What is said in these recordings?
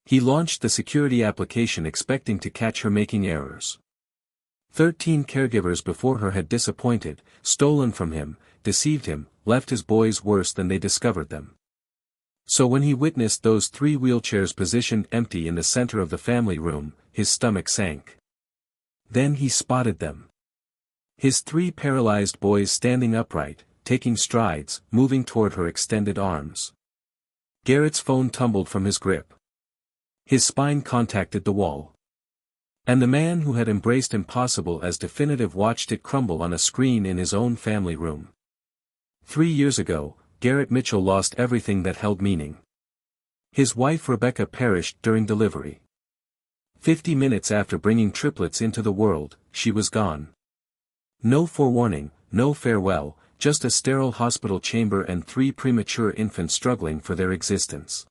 He launched the security application expecting to catch her making errors. 13 caregivers before her had disappointed, stolen from him, deceived him, left his boys worse than they discovered them. So when he witnessed those 3 wheelchairs positioned empty in the center of the family room, his stomach sank. Then he spotted them. His 3 paralyzed boys standing upright, taking strides, moving toward her extended arms. Garrett's phone tumbled from his grip. His spine contacted the wall. And the man who had embraced impossible as definitive watched it crumble on a screen in his own family room. 3 years ago, Garrett Mitchell lost everything that held meaning. His wife Rebecca perished during delivery. 50 minutes after bringing triplets into the world, she was gone. No forewarning, no farewell, just a sterile hospital chamber and 3 premature infants struggling for their existence.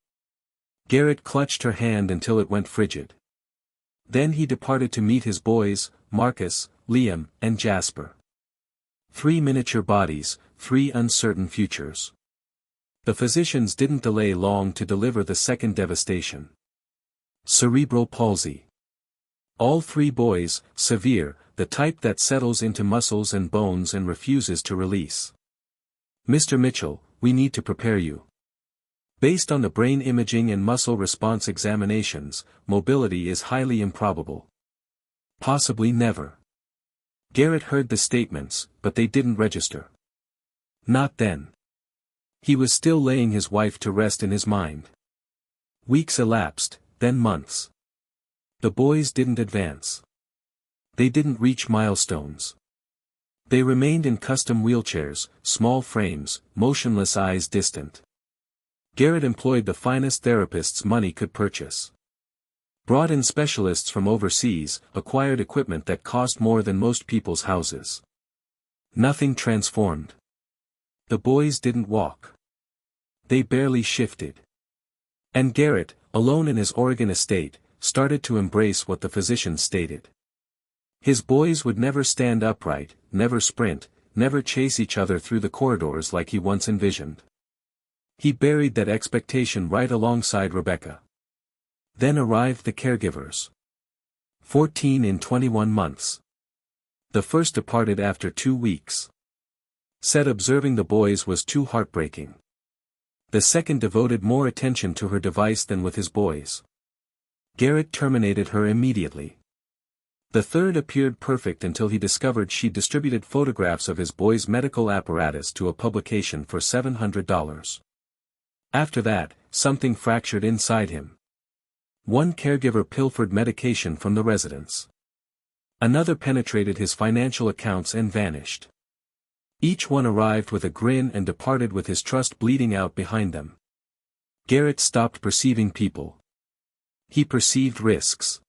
Garrett clutched her hand until it went frigid. Then he departed to meet his boys, Marcus, Liam, and Jasper. 3 miniature bodies, 3 uncertain futures. The physicians didn't delay long to deliver the second devastation. Cerebral palsy. All 3 boys, severe, the type that settles into muscles and bones and refuses to release. Mr. Mitchell, we need to prepare you. Based on the brain imaging and muscle response examinations, mobility is highly improbable. Possibly never. Garrett heard the statements, but they didn't register. Not then. He was still laying his wife to rest in his mind. Weeks elapsed, then months. The boys didn't advance. They didn't reach milestones. They remained in custom wheelchairs, small frames, motionless eyes distant. Garrett employed the finest therapists money could purchase. Brought in specialists from overseas, acquired equipment that cost more than most people's houses. Nothing transformed. The boys didn't walk. They barely shifted. And Garrett, alone in his Oregon estate, started to embrace what the physicians stated. His boys would never stand upright, never sprint, never chase each other through the corridors like he once envisioned. He buried that expectation right alongside Rebecca. Then arrived the caregivers. 14 in 21 months. The first departed after 2 weeks. Said observing the boys was too heartbreaking. The second devoted more attention to her device than with his boys. Garrett terminated her immediately. The third appeared perfect until he discovered she distributed photographs of his boy's medical apparatus to a publication for $700. After that, something fractured inside him. One caregiver pilfered medication from the residents. Another penetrated his financial accounts and vanished. Each one arrived with a grin and departed with his trust bleeding out behind them. Garrett stopped perceiving people. He perceived risks.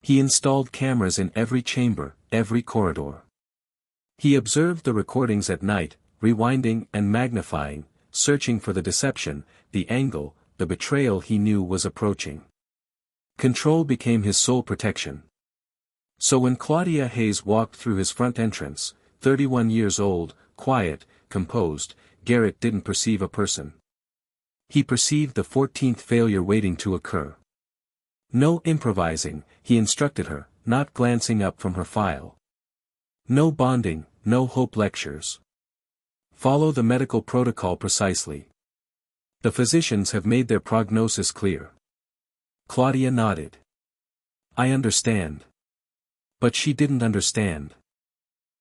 He installed cameras in every chamber, every corridor. He observed the recordings at night, rewinding and magnifying, searching for the deception, the angle, the betrayal he knew was approaching. Control became his sole protection. So when Claudia Hayes walked through his front entrance, 31 years old, quiet, composed, Garrett didn't perceive a person. He perceived the 14th failure waiting to occur. No improvising, he instructed her, not glancing up from her file. No bonding, no hope lectures. Follow the medical protocol precisely. The physicians have made their prognosis clear. Claudia nodded. I understand. But she didn't understand.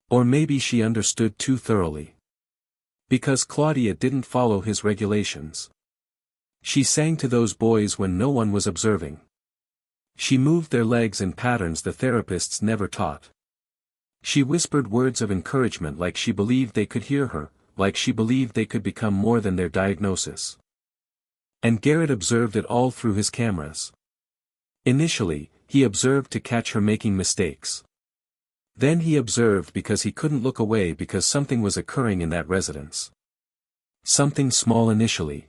Or maybe she understood too thoroughly. Because Claudia didn't follow his regulations. She sang to those boys when no one was observing. She moved their legs in patterns the therapists never taught. She whispered words of encouragement like she believed they could hear her, like she believed they could become more than their diagnosis. And Garrett observed it all through his cameras. Initially, he observed to catch her making mistakes. Then he observed because he couldn't look away because something was occurring in that residence. Something small initially.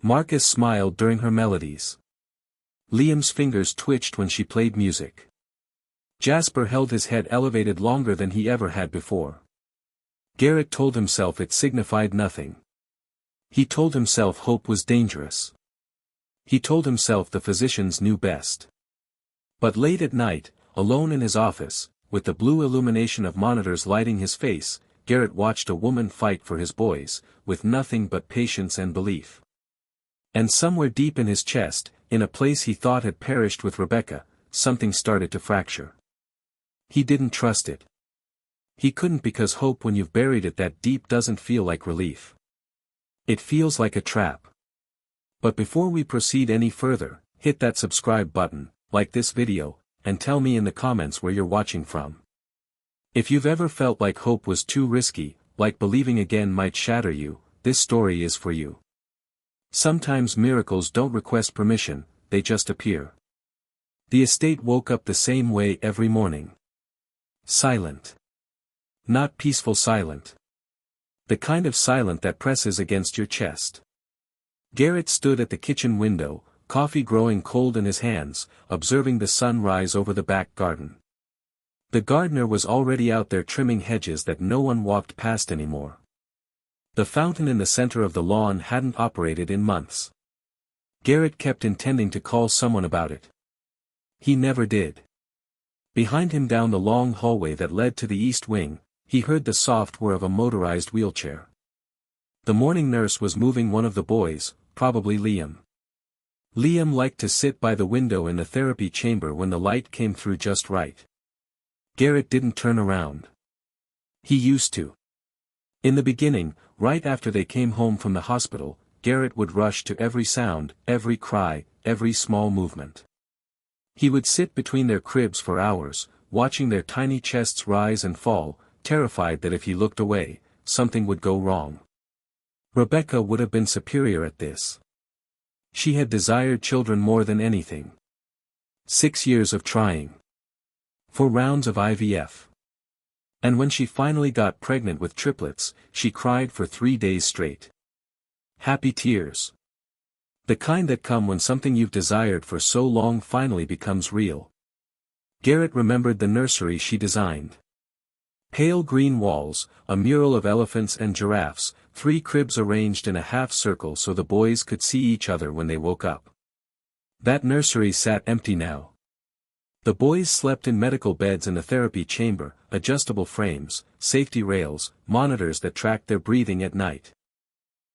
Marcus smiled during her melodies. Liam's fingers twitched when she played music. Jasper held his head elevated longer than he ever had before. Garrett told himself it signified nothing. He told himself hope was dangerous. He told himself the physicians knew best. But late at night, alone in his office, with the blue illumination of monitors lighting his face, Garrett watched a woman fight for his boys, with nothing but patience and belief. And somewhere deep in his chest, in a place he thought had perished with Rebecca, something started to fracture. He didn't trust it. He couldn't, because hope when you've buried it that deep doesn't feel like relief. It feels like a trap. But before we proceed any further, hit that subscribe button, like this video, and tell me in the comments where you're watching from. If you've ever felt like hope was too risky, like believing again might shatter you, this story is for you. Sometimes miracles don't request permission, they just appear. The estate woke up the same way every morning. Silent. Not peaceful silent. The kind of silent that presses against your chest. Garrett stood at the kitchen window, coffee growing cold in his hands, observing the sun rise over the back garden. The gardener was already out there trimming hedges that no one walked past anymore. The fountain in the center of the lawn hadn't operated in months. Garrett kept intending to call someone about it. He never did. Behind him down the long hallway that led to the east wing, he heard the soft whir of a motorized wheelchair. The morning nurse was moving one of the boys, probably Liam. Liam liked to sit by the window in the therapy chamber when the light came through just right. Garrett didn't turn around. He used to. In the beginning, right after they came home from the hospital, Garrett would rush to every sound, every cry, every small movement. He would sit between their cribs for hours, watching their tiny chests rise and fall, terrified that if he looked away, something would go wrong. Rebecca would have been superior at this. She had desired children more than anything. 6 years of trying. 4 rounds of IVF. And when she finally got pregnant with triplets, she cried for 3 days straight. Happy tears. The kind that come when something you've desired for so long finally becomes real. Garrett remembered the nursery she designed. Pale green walls, a mural of elephants and giraffes, 3 cribs arranged in a half circle so the boys could see each other when they woke up. That nursery sat empty now. The boys slept in medical beds in the therapy chamber, adjustable frames, safety rails, monitors that tracked their breathing at night.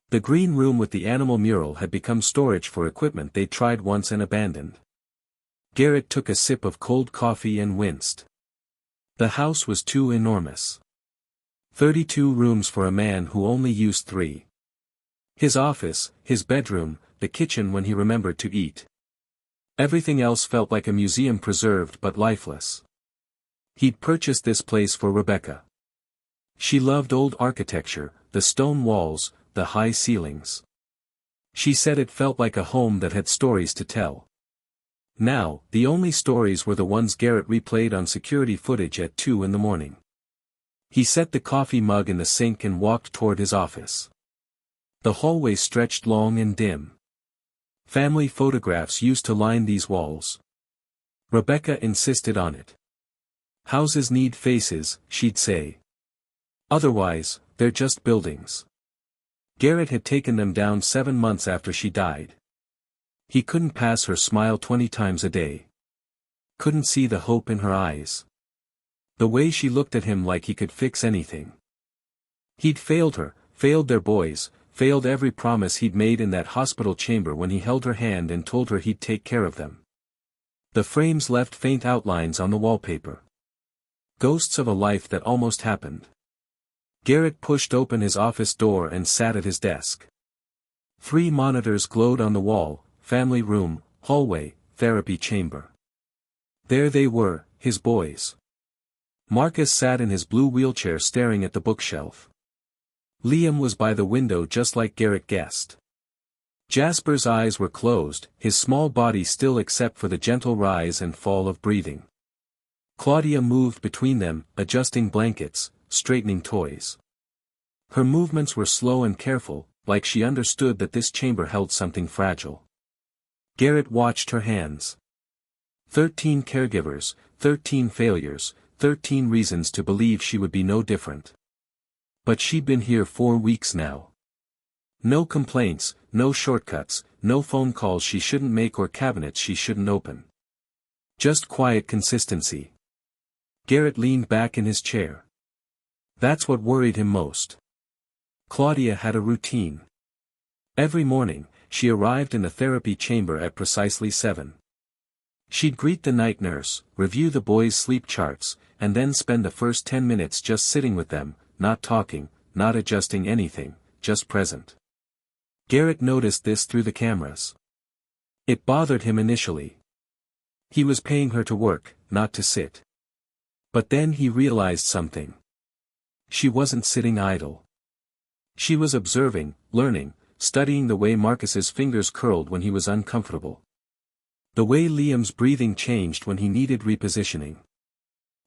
The green room with the animal mural had become storage for equipment they tried once and abandoned. Garrett took a sip of cold coffee and winced. The house was too enormous. 32 rooms for a man who only used 3. His office, his bedroom, the kitchen when he remembered to eat. Everything else felt like a museum preserved but lifeless. He'd purchased this place for Rebecca. She loved old architecture, the stone walls, the high ceilings. She said it felt like a home that had stories to tell. Now, the only stories were the ones Garrett replayed on security footage at 2 in the morning. He set the coffee mug in the sink and walked toward his office. The hallway stretched long and dim. Family photographs used to line these walls. Rebecca insisted on it. Houses need faces, she'd say. Otherwise, they're just buildings. Garrett had taken them down 7 months after she died. He couldn't pass her smile 20 times a day. Couldn't see the hope in her eyes. The way she looked at him like he could fix anything. He'd failed her, failed their boys, failed every promise he'd made in that hospital chamber when he held her hand and told her he'd take care of them. The frames left faint outlines on the wallpaper. Ghosts of a life that almost happened. Garrett pushed open his office door and sat at his desk. 3 monitors glowed on the wall, family room, hallway, therapy chamber. There they were, his boys. Marcus sat in his blue wheelchair staring at the bookshelf. Liam was by the window just like Garrett guessed. Jasper's eyes were closed, his small body still except for the gentle rise and fall of breathing. Claudia moved between them, adjusting blankets, straightening toys. Her movements were slow and careful, like she understood that this chamber held something fragile. Garrett watched her hands. 13 caregivers, 13 failures, 13 reasons to believe she would be no different. But she'd been here 4 weeks now. No complaints, no shortcuts, no phone calls she shouldn't make or cabinets she shouldn't open. Just quiet consistency. Garrett leaned back in his chair. That's what worried him most. Claudia had a routine. Every morning, she arrived in the therapy chamber at precisely 7. She'd greet the night nurse, review the boys' sleep charts, and then spend the first 10 minutes just sitting with them, not talking, not adjusting anything, just present. Garrett noticed this through the cameras. It bothered him initially. He was paying her to work, not to sit. But then he realized something. She wasn't sitting idle. She was observing, learning, studying the way Marcus's fingers curled when he was uncomfortable. The way Liam's breathing changed when he needed repositioning.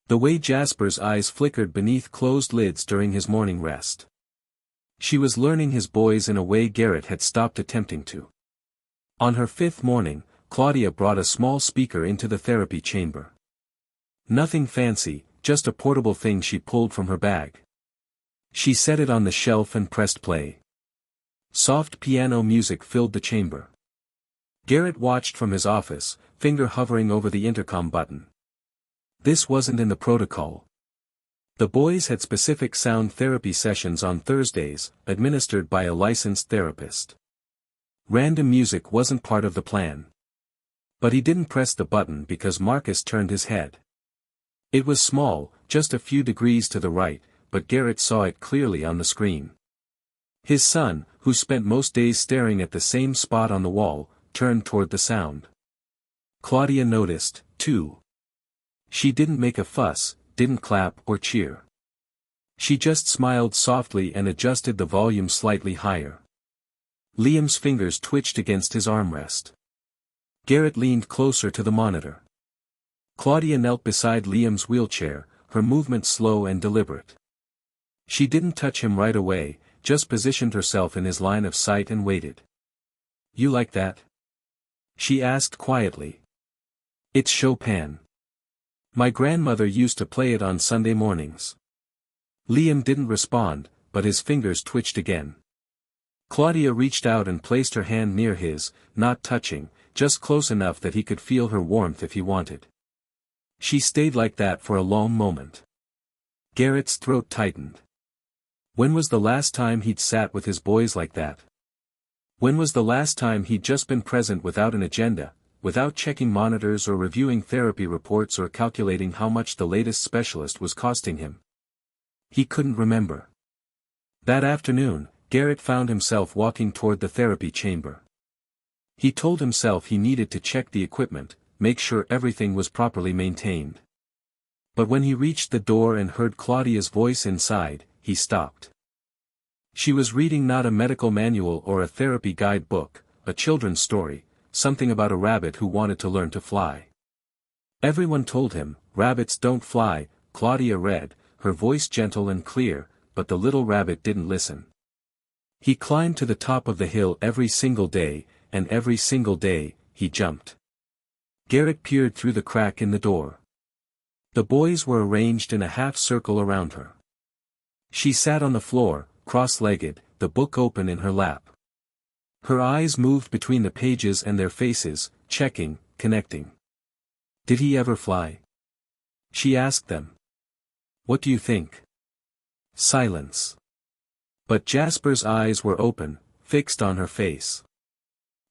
The way Jasper's eyes flickered beneath closed lids during his morning rest. She was learning his boys in a way Garrett had stopped attempting to. On her 5th morning, Claudia brought a small speaker into the therapy chamber. Nothing fancy, just a portable thing she pulled from her bag. She set it on the shelf and pressed play. Soft piano music filled the chamber. Garrett watched from his office, finger hovering over the intercom button. This wasn't in the protocol. The boys had specific sound therapy sessions on Thursdays, administered by a licensed therapist. Random music wasn't part of the plan. But he didn't press the button because Marcus turned his head. It was small, just a few degrees to the right, but Garrett saw it clearly on the screen. His son, who spent most days staring at the same spot on the wall, turned toward the sound. Claudia noticed, too. She didn't make a fuss, didn't clap or cheer. She just smiled softly and adjusted the volume slightly higher. Liam's fingers twitched against his armrest. Garrett leaned closer to the monitor. Claudia knelt beside Liam's wheelchair, her movement slow and deliberate. She didn't touch him right away, just positioned herself in his line of sight and waited. "You like that?" she asked quietly. "It's Chopin. My grandmother used to play it on Sunday mornings." Liam didn't respond, but his fingers twitched again. Claudia reached out and placed her hand near his, not touching, just close enough that he could feel her warmth if he wanted. She stayed like that for a long moment. Garrett's throat tightened. When was the last time he'd sat with his boys like that? When was the last time he'd just been present without an agenda, without checking monitors or reviewing therapy reports or calculating how much the latest specialist was costing him? He couldn't remember. That afternoon, Garrett found himself walking toward the therapy chamber. He told himself he needed to check the equipment, make sure everything was properly maintained. But when he reached the door and heard Claudia's voice inside, he stopped. She was reading not a medical manual or a therapy guide book, a children's story, something about a rabbit who wanted to learn to fly. Everyone told him, "Rabbits don't fly," Claudia read, her voice gentle and clear, but the little rabbit didn't listen. He climbed to the top of the hill every single day, and every single day, he jumped. Garrett peered through the crack in the door. The boys were arranged in a half-circle around her. She sat on the floor, cross-legged, the book open in her lap. Her eyes moved between the pages and their faces, checking, connecting. "Did he ever fly?" she asked them. "What do you think?" Silence. But Jasper's eyes were open, fixed on her face.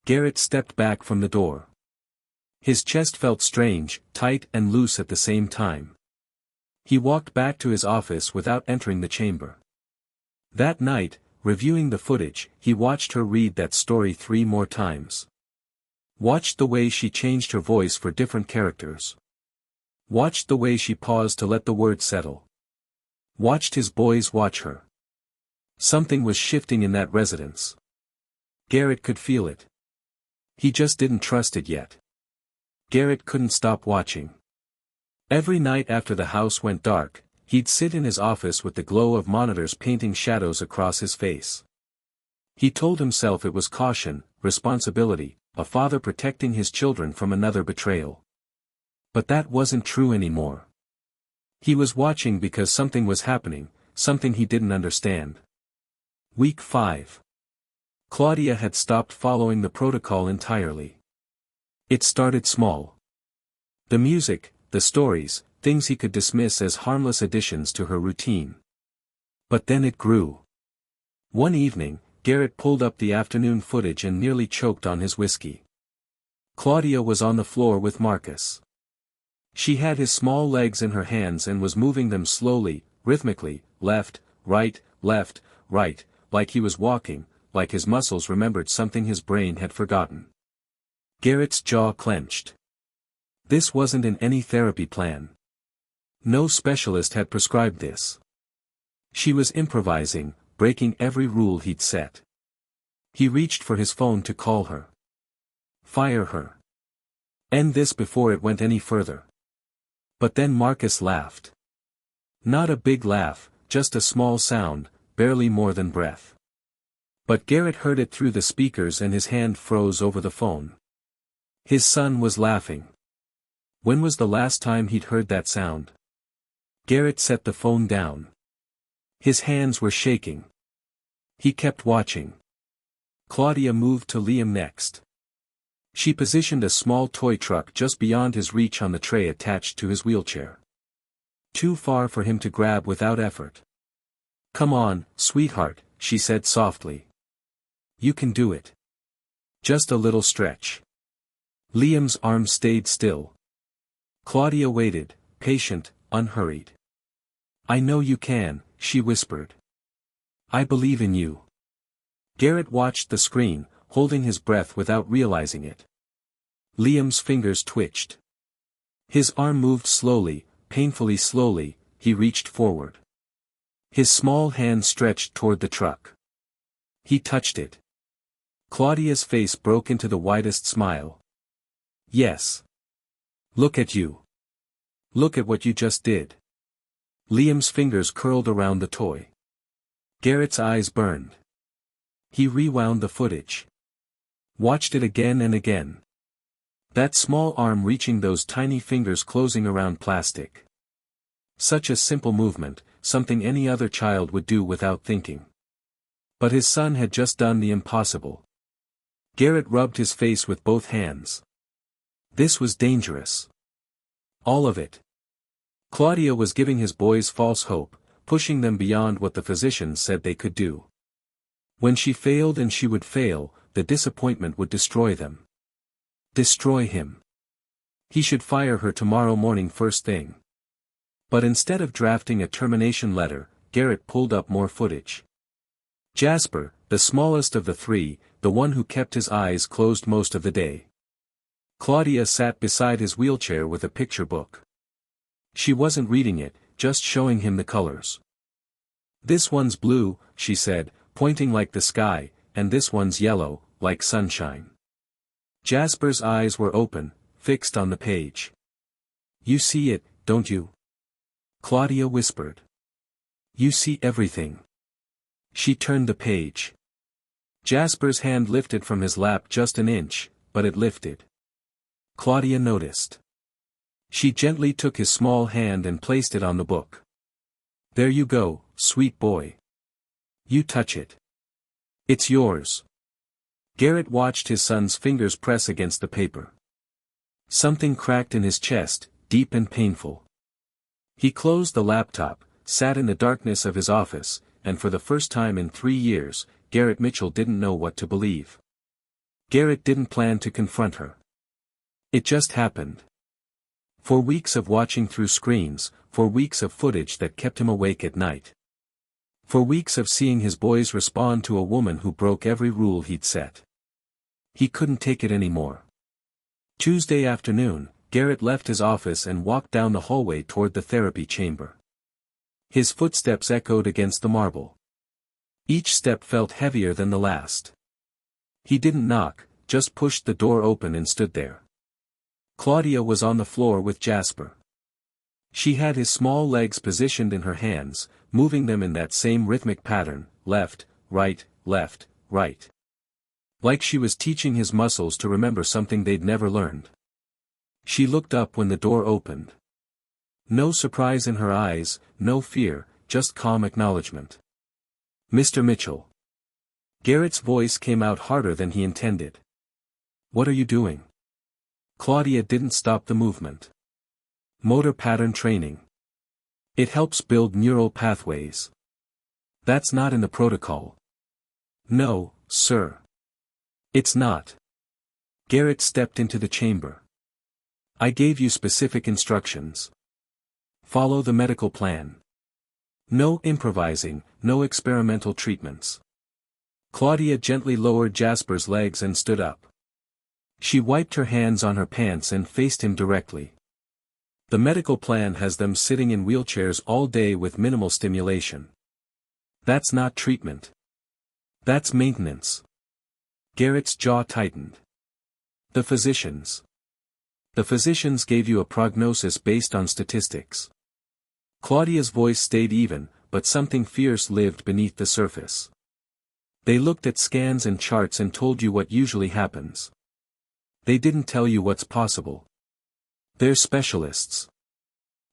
Garrett stepped back from the door. His chest felt strange, tight and loose at the same time. He walked back to his office without entering the chamber. That night, reviewing the footage, he watched her read that story 3 more times. Watched the way she changed her voice for different characters. Watched the way she paused to let the words settle. Watched his boys watch her. Something was shifting in that residence. Garrett could feel it. He just didn't trust it yet. Garrett couldn't stop watching. Every night after the house went dark, he'd sit in his office with the glow of monitors painting shadows across his face. He told himself it was caution, responsibility, a father protecting his children from another betrayal. But that wasn't true anymore. He was watching because something was happening, something he didn't understand. Week 5. Claudia had stopped following the protocol entirely. It started small. The music, the stories, things he could dismiss as harmless additions to her routine. But then it grew. One evening, Garrett pulled up the afternoon footage and nearly choked on his whiskey. Claudia was on the floor with Marcus. She had his small legs in her hands and was moving them slowly, rhythmically, left, right, like he was walking, like his muscles remembered something his brain had forgotten. Garrett's jaw clenched. This wasn't in any therapy plan. No specialist had prescribed this. She was improvising, breaking every rule he'd set. He reached for his phone to call her. Fire her. End this before it went any further. But then Marcus laughed. Not a big laugh, just a small sound, barely more than breath. But Garrett heard it through the speakers and his hand froze over the phone. His son was laughing. When was the last time he'd heard that sound? Garrett set the phone down. His hands were shaking. He kept watching. Claudia moved to Liam next. She positioned a small toy truck just beyond his reach on the tray attached to his wheelchair. Too far for him to grab without effort. "Come on, sweetheart," she said softly. "You can do it. Just a little stretch." Liam's arm stayed still. Claudia waited, patient, unhurried. "I know you can," she whispered. "I believe in you." Garrett watched the screen, holding his breath without realizing it. Liam's fingers twitched. His arm moved slowly, painfully slowly, he reached forward. His small hand stretched toward the truck. He touched it. Claudia's face broke into the widest smile. "Yes. Look at you. Look at what you just did." Liam's fingers curled around the toy. Garrett's eyes burned. He rewound the footage. Watched it again and again. That small arm reaching, those tiny fingers closing around plastic. Such a simple movement, something any other child would do without thinking. But his son had just done the impossible. Garrett rubbed his face with both hands. This was dangerous. All of it. Claudia was giving his boys false hope, pushing them beyond what the physicians said they could do. When she failed, and she would fail, the disappointment would destroy them. Destroy him. He should fire her tomorrow morning first thing. But instead of drafting a termination letter, Garrett pulled up more footage. Jasper, the smallest of the three, the one who kept his eyes closed most of the day. Claudia sat beside his wheelchair with a picture book. She wasn't reading it, just showing him the colors. "This one's blue," she said, pointing, "like the sky, and this one's yellow, like sunshine." Jasper's eyes were open, fixed on the page. "You see it, don't you?" Claudia whispered. "You see everything." She turned the page. Jasper's hand lifted from his lap just an inch, but it lifted. Claudia noticed. She gently took his small hand and placed it on the book. "There you go, sweet boy. You touch it. It's yours." Garrett watched his son's fingers press against the paper. Something cracked in his chest, deep and painful. He closed the laptop, sat in the darkness of his office, and for the first time in 3 years, Garrett Mitchell didn't know what to believe. Garrett didn't plan to confront her. It just happened. For weeks of watching through screens, for weeks of footage that kept him awake at night. For weeks of seeing his boys respond to a woman who broke every rule he'd set. He couldn't take it anymore. Tuesday afternoon, Garrett left his office and walked down the hallway toward the therapy chamber. His footsteps echoed against the marble. Each step felt heavier than the last. He didn't knock, just pushed the door open and stood there. Claudia was on the floor with Jasper. She had his small legs positioned in her hands, moving them in that same rhythmic pattern, left, right, left, right. Like she was teaching his muscles to remember something they'd never learned. She looked up when the door opened. No surprise in her eyes, no fear, just calm acknowledgement. "Mr. Mitchell." Garrett's voice came out harder than he intended. What are you doing? Claudia didn't stop the movement. Motor pattern training. It helps build neural pathways. That's not in the protocol. No, sir. It's not. Garrett stepped into the chamber. I gave you specific instructions. Follow the medical plan. No improvising, no experimental treatments. Claudia gently lowered Jasper's legs and stood up. She wiped her hands on her pants and faced him directly. The medical plan has them sitting in wheelchairs all day with minimal stimulation. That's not treatment. That's maintenance. Garrett's jaw tightened. The physicians. The physicians gave you a prognosis based on statistics. Claudia's voice stayed even, but something fierce lived beneath the surface. They looked at scans and charts and told you what usually happens. They didn't tell you what's possible. They're specialists.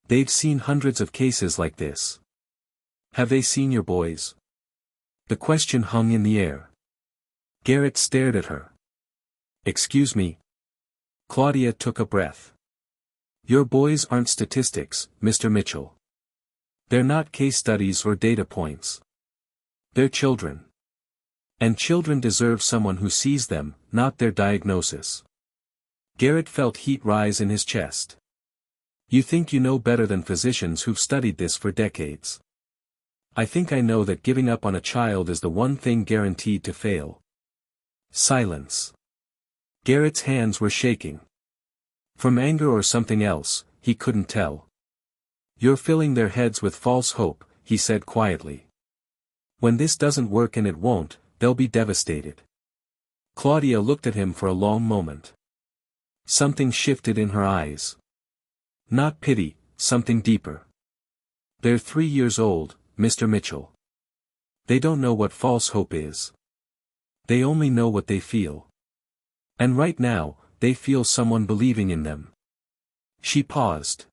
They've seen hundreds of cases like this. Have they seen your boys? The question hung in the air. Garrett stared at her. Excuse me. Claudia took a breath. Your boys aren't statistics, Mr. Mitchell. They're not case studies or data points. They're children. And children deserve someone who sees them, not their diagnosis. Garrett felt heat rise in his chest. You think you know better than physicians who've studied this for decades. I think I know that giving up on a child is the one thing guaranteed to fail. Silence. Garrett's hands were shaking. From anger or something else, he couldn't tell. You're filling their heads with false hope, he said quietly. When this doesn't work, and it won't, they'll be devastated. Claudia looked at him for a long moment. Something shifted in her eyes. Not pity, something deeper. They're 3 years old, Mr. Mitchell. They don't know what false hope is. They only know what they feel. And right now, they feel someone believing in them. She paused.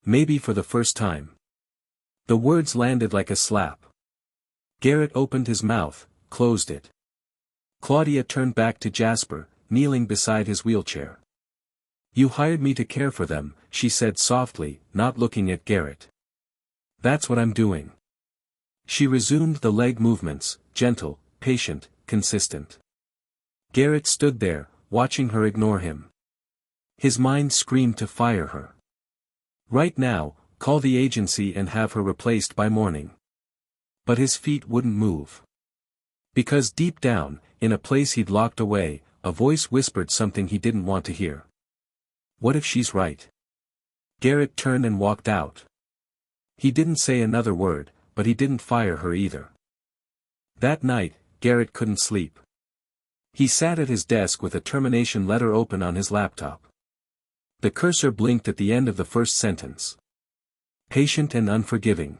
Maybe for the first time. The words landed like a slap. Garrett opened his mouth, closed it. Claudia turned back to Jasper, kneeling beside his wheelchair. You hired me to care for them, she said softly, not looking at Garrett. That's what I'm doing. She resumed the leg movements, gentle, patient, consistent. Garrett stood there, watching her ignore him. His mind screamed to fire her. Right now, call the agency and have her replaced by morning. But his feet wouldn't move. Because deep down, in a place he'd locked away, a voice whispered something he didn't want to hear. What if she's right? Garrett turned and walked out. He didn't say another word, but he didn't fire her either. That night, Garrett couldn't sleep. He sat at his desk with a termination letter open on his laptop. The cursor blinked at the end of the first sentence. Patient and unforgiving.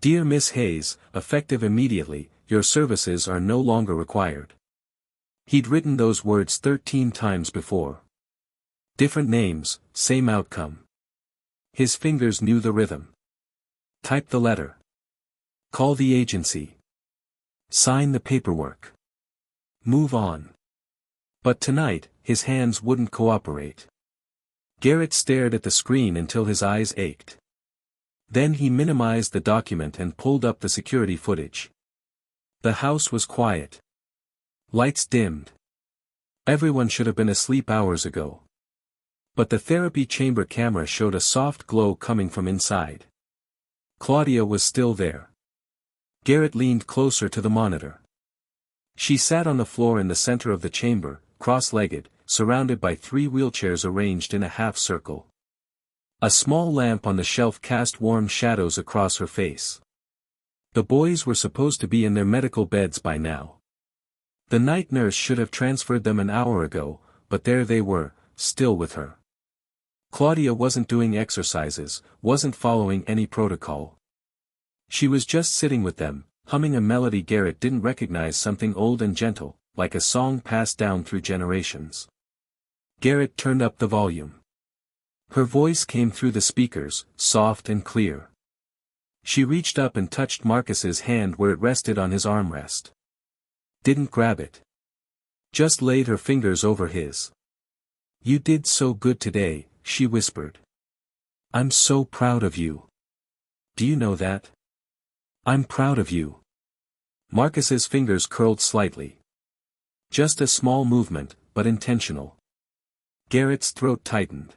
Dear Miss Hayes, effective immediately, your services are no longer required. He'd written those words 13 times before. Different names, same outcome. His fingers knew the rhythm. Type the letter. Call the agency. Sign the paperwork. Move on. But tonight, his hands wouldn't cooperate. Garrett stared at the screen until his eyes ached. Then he minimized the document and pulled up the security footage. The house was quiet. Lights dimmed. Everyone should have been asleep hours ago. But the therapy chamber camera showed a soft glow coming from inside. Claudia was still there. Garrett leaned closer to the monitor. She sat on the floor in the center of the chamber, cross-legged, surrounded by 3 wheelchairs arranged in a half circle. A small lamp on the shelf cast warm shadows across her face. The boys were supposed to be in their medical beds by now. The night nurse should have transferred them an hour ago, but there they were, still with her. Claudia wasn't doing exercises, wasn't following any protocol. She was just sitting with them, humming a melody Garrett didn't recognize, something old and gentle, like a song passed down through generations. Garrett turned up the volume. Her voice came through the speakers, soft and clear. She reached up and touched Marcus's hand where it rested on his armrest. Didn't grab it. Just laid her fingers over his. "You did so good today," she whispered. "I'm so proud of you. Do you know that? I'm proud of you." Marcus's fingers curled slightly. Just a small movement, but intentional. Garrett's throat tightened.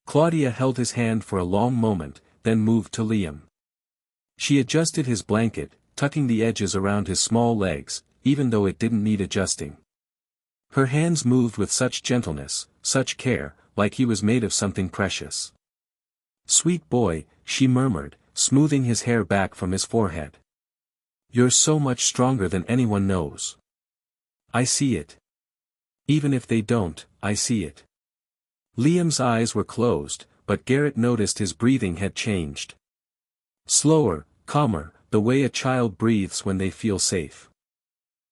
Claudia held his hand for a long moment, then moved to Liam. She adjusted his blanket, tucking the edges around his small legs, even though it didn't need adjusting. Her hands moved with such gentleness, such care, like he was made of something precious. "Sweet boy," she murmured, smoothing his hair back from his forehead. "You're so much stronger than anyone knows. I see it. Even if they don't, I see it." Liam's eyes were closed, but Garrett noticed his breathing had changed. Slower, calmer, the way a child breathes when they feel safe.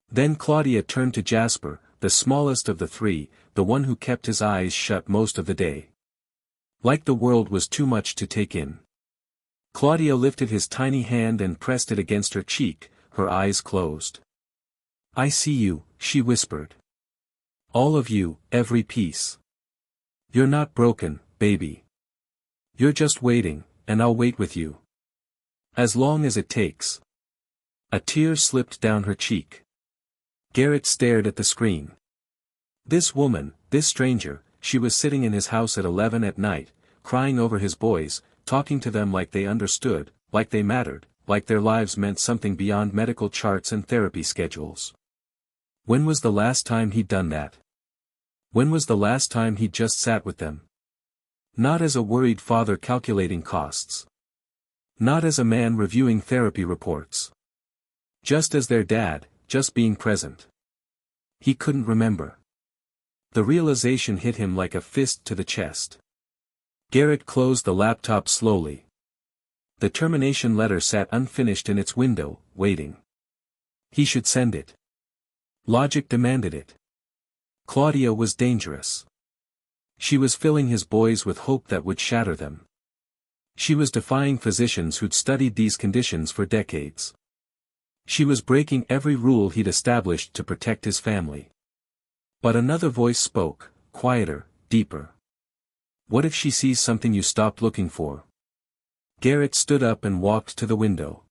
Then Claudia turned to Jasper, the smallest of the three, the one who kept his eyes shut most of the day. Like the world was too much to take in. Claudia lifted his tiny hand and pressed it against her cheek, her eyes closed. "I see you," she whispered. "All of you, every piece. You're not broken, baby. You're just waiting, and I'll wait with you. As long as it takes." A tear slipped down her cheek. Garrett stared at the screen. This woman, this stranger, she was sitting in his house at 11 at night, crying over his boys, talking to them like they understood, like they mattered, like their lives meant something beyond medical charts and therapy schedules. When was the last time he'd done that? When was the last time he'd just sat with them? Not as a worried father calculating costs. Not as a man reviewing therapy reports. Just as their dad, just being present. He couldn't remember. The realization hit him like a fist to the chest. Garrett closed the laptop slowly. The termination letter sat unfinished in its window, waiting. He should send it. Logic demanded it. Claudia was dangerous. She was filling his boys with hope that would shatter them. She was defying physicians who'd studied these conditions for decades. She was breaking every rule he'd established to protect his family. But another voice spoke, quieter, deeper. "What if she sees something you stopped looking for?" Garrett stood up and walked to the window.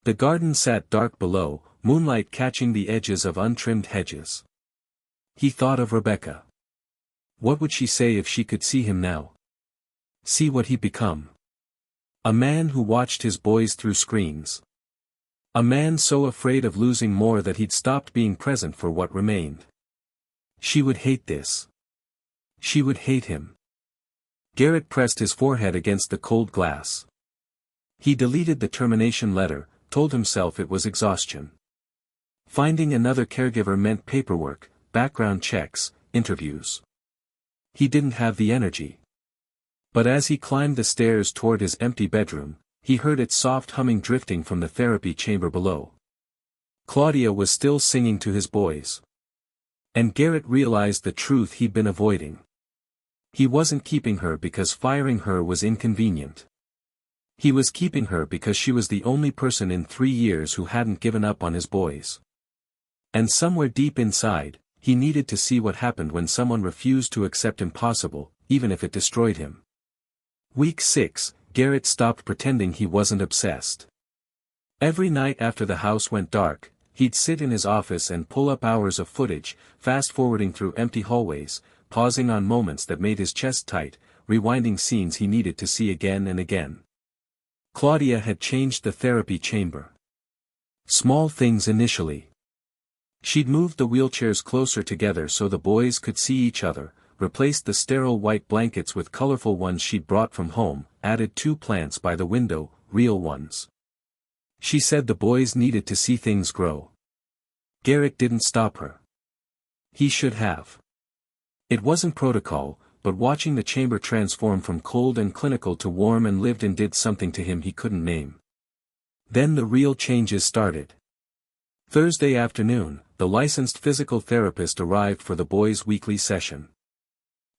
The garden sat dark below, moonlight catching the edges of untrimmed hedges. He thought of Rebecca. What would she say if she could see him now? See what he'd become. A man who watched his boys through screens. A man so afraid of losing more that he'd stopped being present for what remained. She would hate this. She would hate him. Garrett pressed his forehead against the cold glass. He deleted the termination letter, told himself it was exhaustion. Finding another caregiver meant paperwork, background checks, interviews. He didn't have the energy. But as he climbed the stairs toward his empty bedroom, he heard its soft humming drifting from the therapy chamber below. Claudia was still singing to his boys. And Garrett realized the truth he'd been avoiding. He wasn't keeping her because firing her was inconvenient. He was keeping her because she was the only person in 3 years who hadn't given up on his boys. And somewhere deep inside, he needed to see what happened when someone refused to accept impossible, even if it destroyed him. Week 6, Garrett stopped pretending he wasn't obsessed. Every night after the house went dark, he'd sit in his office and pull up hours of footage, fast-forwarding through empty hallways, pausing on moments that made his chest tight, rewinding scenes he needed to see again and again. Claudia had changed the therapy chamber. Small things initially. She'd moved the wheelchairs closer together so the boys could see each other, replaced the sterile white blankets with colorful ones she'd brought from home, added 2 plants by the window, real ones. She said the boys needed to see things grow. Garrett didn't stop her. He should have. It wasn't protocol, but watching the chamber transform from cold and clinical to warm and lived in did something to him he couldn't name. Then the real changes started. Thursday afternoon, the licensed physical therapist arrived for the boys' weekly session.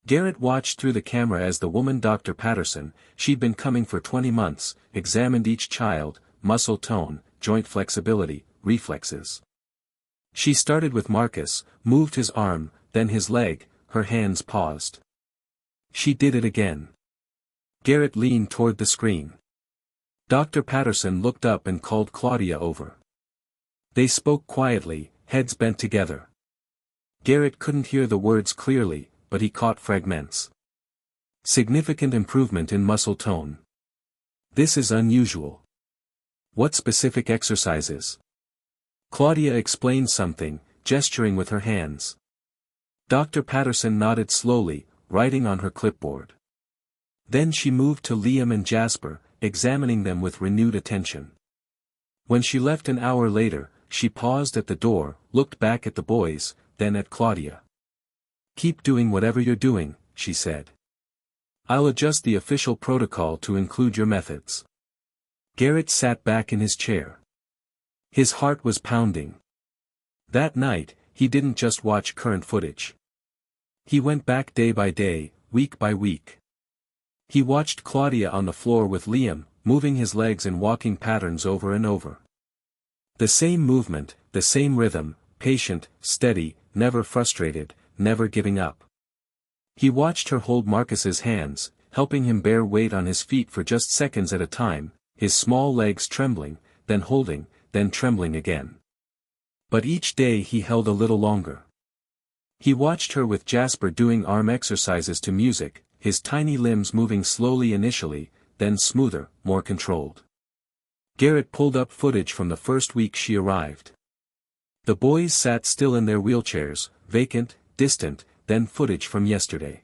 Garrett watched through the camera as the woman Dr. Patterson, she'd been coming for 20 months, examined each child, muscle tone, joint flexibility, reflexes. She started with Marcus, moved his arm, then his leg, her hands paused. She did it again. Garrett leaned toward the screen. Dr. Patterson looked up and called Claudia over. They spoke quietly, heads bent together. Garrett couldn't hear the words clearly, but he caught fragments. Significant improvement in muscle tone. This is unusual. What specific exercises? Claudia explained something, gesturing with her hands. Dr. Patterson nodded slowly, writing on her clipboard. Then she moved to Liam and Jasper, examining them with renewed attention. When she left an hour later, she paused at the door, looked back at the boys, then at Claudia. "Keep doing whatever you're doing," she said. "I'll adjust the official protocol to include your methods." Garrett sat back in his chair. His heart was pounding. That night, he didn't just watch current footage. He went back day by day, week by week. He watched Claudia on the floor with Liam, moving his legs in walking patterns over and over. The same movement, the same rhythm, patient, steady, never frustrated, never giving up. He watched her hold Marcus's hands, helping him bear weight on his feet for just seconds at a time, his small legs trembling, then holding, then trembling again. But each day he held a little longer. He watched her with Jasper doing arm exercises to music, his tiny limbs moving slowly initially, then smoother, more controlled. Garrett pulled up footage from the first week she arrived. The boys sat still in their wheelchairs, vacant, distant, then footage from yesterday.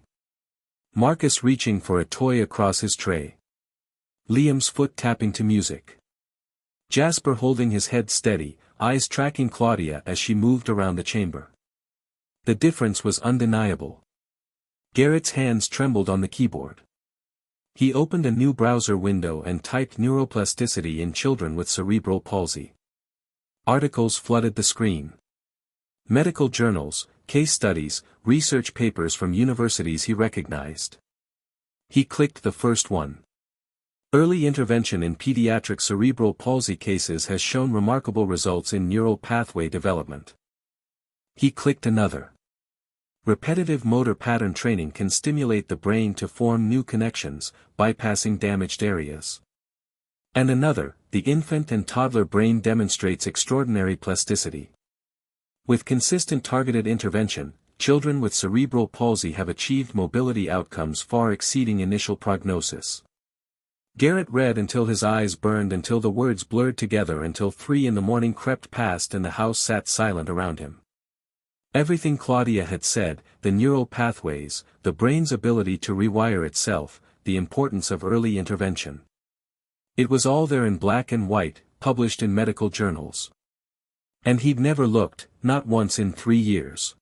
Marcus reaching for a toy across his tray. Liam's foot tapping to music. Jasper holding his head steady, eyes tracking Claudia as she moved around the chamber. The difference was undeniable. Garrett's hands trembled on the keyboard. He opened a new browser window and typed neuroplasticity in children with cerebral palsy. Articles flooded the screen. Medical journals, case studies, research papers from universities he recognized. He clicked the first one. Early intervention in pediatric cerebral palsy cases has shown remarkable results in neural pathway development. He clicked another. Repetitive motor pattern training can stimulate the brain to form new connections, bypassing damaged areas. And another, the infant and toddler brain demonstrates extraordinary plasticity. With consistent targeted intervention, children with cerebral palsy have achieved mobility outcomes far exceeding initial prognosis. Garrett read until his eyes burned, until the words blurred together, until 3 a.m. crept past and the house sat silent around him. Everything Claudia had said, the neural pathways, the brain's ability to rewire itself, the importance of early intervention. It was all there in black and white, published in medical journals. And he'd never looked, not once in 3 years.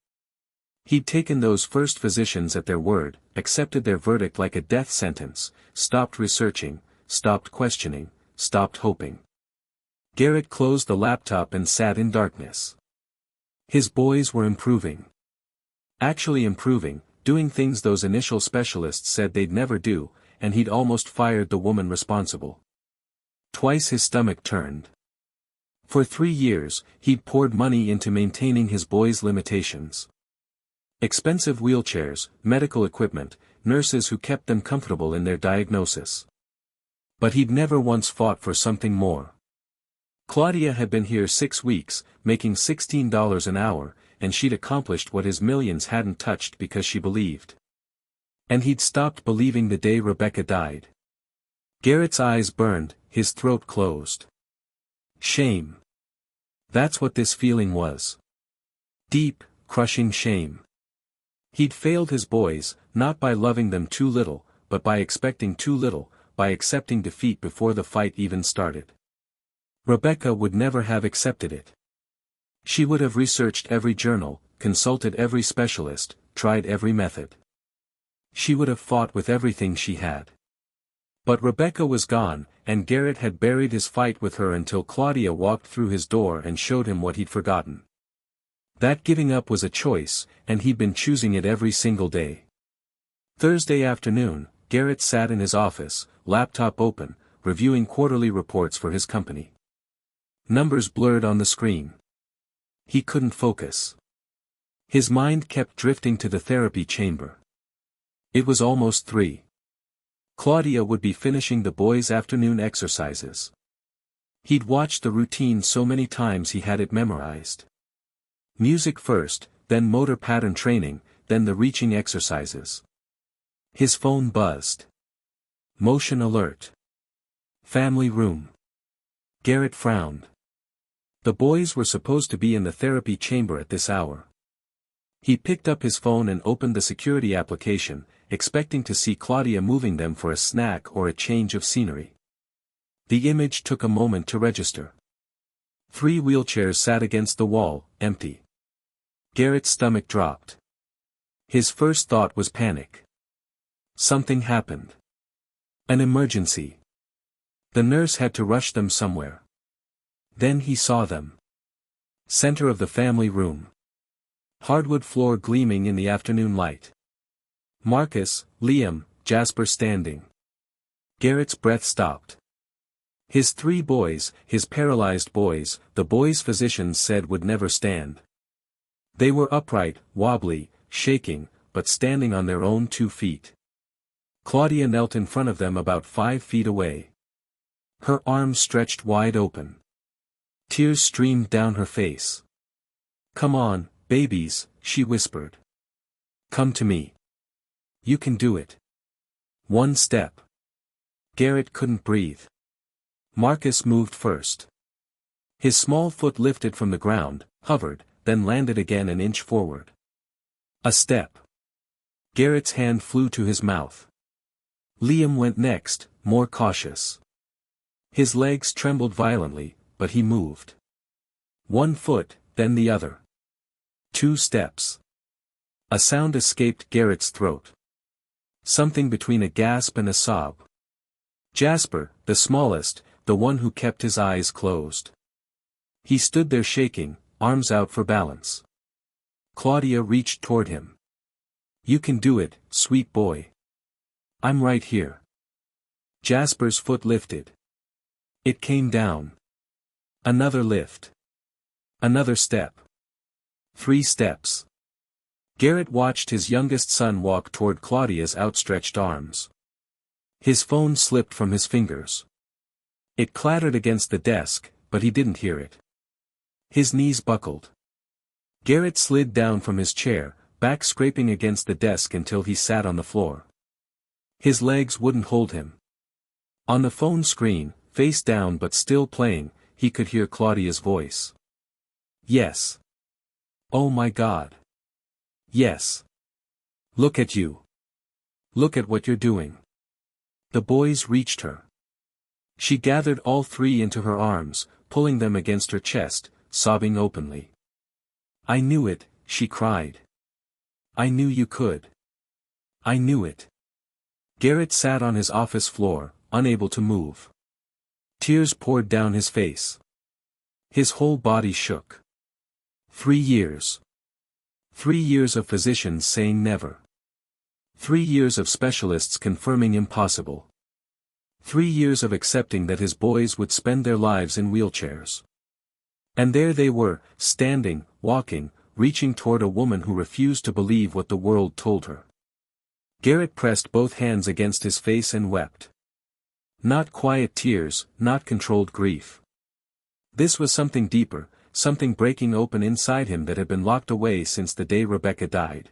He'd taken those first physicians at their word, accepted their verdict like a death sentence, stopped researching, stopped questioning, stopped hoping. Garrett closed the laptop and sat in darkness. His boys were improving. Actually improving, doing things those initial specialists said they'd never do, and he'd almost fired the woman responsible. Twice his stomach turned. For 3 years, he'd poured money into maintaining his boys' limitations. Expensive wheelchairs, medical equipment, nurses who kept them comfortable in their diagnosis. But he'd never once fought for something more. Claudia had been here 6 weeks, making $16 an hour, and she'd accomplished what his millions hadn't touched because she believed. And he'd stopped believing the day Rebecca died. Garrett's eyes burned, his throat closed. Shame. That's what this feeling was. Deep, crushing shame. He'd failed his boys, not by loving them too little, but by expecting too little, by accepting defeat before the fight even started. Rebecca would never have accepted it. She would have researched every journal, consulted every specialist, tried every method. She would have fought with everything she had. But Rebecca was gone, and Garrett had buried his fight with her until Claudia walked through his door and showed him what he'd forgotten. That giving up was a choice, and he'd been choosing it every single day. Thursday afternoon, Garrett sat in his office, laptop open, reviewing quarterly reports for his company. Numbers blurred on the screen. He couldn't focus. His mind kept drifting to the therapy chamber. It was almost 3. Claudia would be finishing the boys' afternoon exercises. He'd watched the routine so many times he had it memorized. Music first, then motor pattern training, then the reaching exercises. His phone buzzed. Motion alert. Family room. Garrett frowned. The boys were supposed to be in the therapy chamber at this hour. He picked up his phone and opened the security application, expecting to see Claudia moving them for a snack or a change of scenery. The image took a moment to register. 3 wheelchairs sat against the wall, empty. Garrett's stomach dropped. His first thought was panic. Something happened. An emergency. The nurse had to rush them somewhere. Then he saw them. Center of the family room. Hardwood floor gleaming in the afternoon light. Marcus, Liam, Jasper standing. Garrett's breath stopped. His 3 boys, his paralyzed boys, the boys physicians said would never stand. They were upright, wobbly, shaking, but standing on their own 2 feet. Claudia knelt in front of them about 5 feet away. Her arms stretched wide open. Tears streamed down her face. "Come on, babies," she whispered. "Come to me. You can do it. 1 step." Garrett couldn't breathe. Marcus moved first. His small foot lifted from the ground, hovered, then landed again an inch forward. A step. Garrett's hand flew to his mouth. Liam went next, more cautious. His legs trembled violently, but he moved. 1 foot, then the other. 2 steps. A sound escaped Garrett's throat. Something between a gasp and a sob. Jasper, the smallest, the one who kept his eyes closed. He stood there shaking, arms out for balance. Claudia reached toward him. "You can do it, sweet boy. I'm right here." Jasper's foot lifted. It came down. Another lift. Another step. 3 steps. Garrett watched his youngest son walk toward Claudia's outstretched arms. His phone slipped from his fingers. It clattered against the desk, but he didn't hear it. His knees buckled. Garrett slid down from his chair, back scraping against the desk until he sat on the floor. His legs wouldn't hold him. On the phone screen, face down but still playing, he could hear Claudia's voice. "Yes. Oh my God. Yes. Look at you. Look at what you're doing." The boys reached her. She gathered all 3 into her arms, pulling them against her chest, sobbing openly. "I knew it," she cried. "I knew you could. I knew it." Garrett sat on his office floor, unable to move. Tears poured down his face. His whole body shook. 3 years. 3 years of physicians saying never. 3 years of specialists confirming impossible. 3 years of accepting that his boys would spend their lives in wheelchairs. And there they were, standing, walking, reaching toward a woman who refused to believe what the world told her. Garrett pressed both hands against his face and wept. Not quiet tears, not controlled grief. This was something deeper, something breaking open inside him that had been locked away since the day Rebecca died.